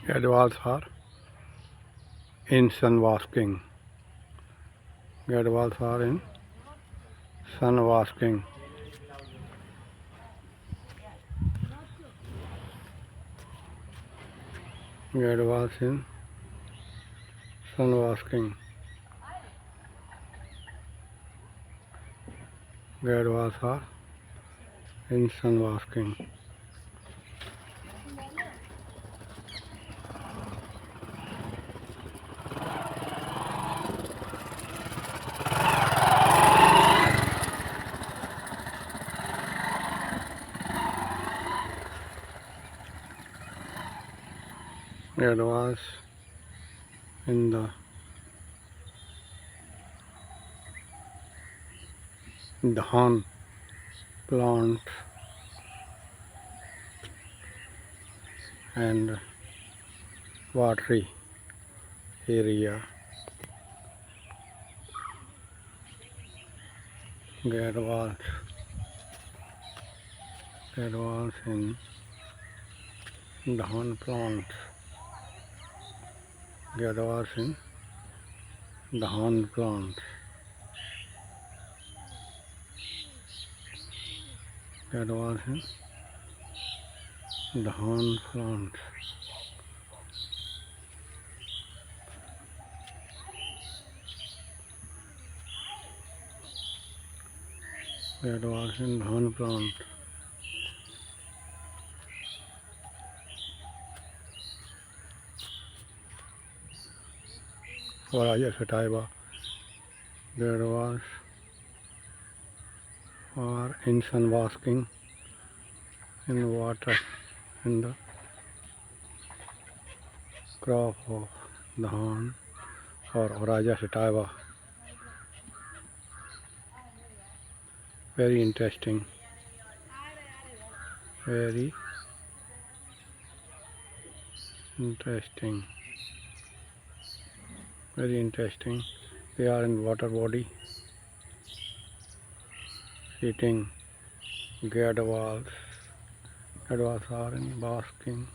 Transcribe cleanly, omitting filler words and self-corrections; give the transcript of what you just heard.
Gadwals are in sun basking. Gadwals are in sun basking. Gadwals in sun basking. Gadwals are in sun basking. Gadwals in the dhahan plant and watery area. Gadwals in dhahan plant. Gadwals in dhahan plant. Gadwals in dhahan plant. Gadwals in dhahan plant. Varaya Sataiba. Gadwals are in sun basking in water in the crop of dhahan or Varaya Sataiba. Very interesting. Very interesting. Very interesting. They are in water body eating gadwals. Gadwals are in basking.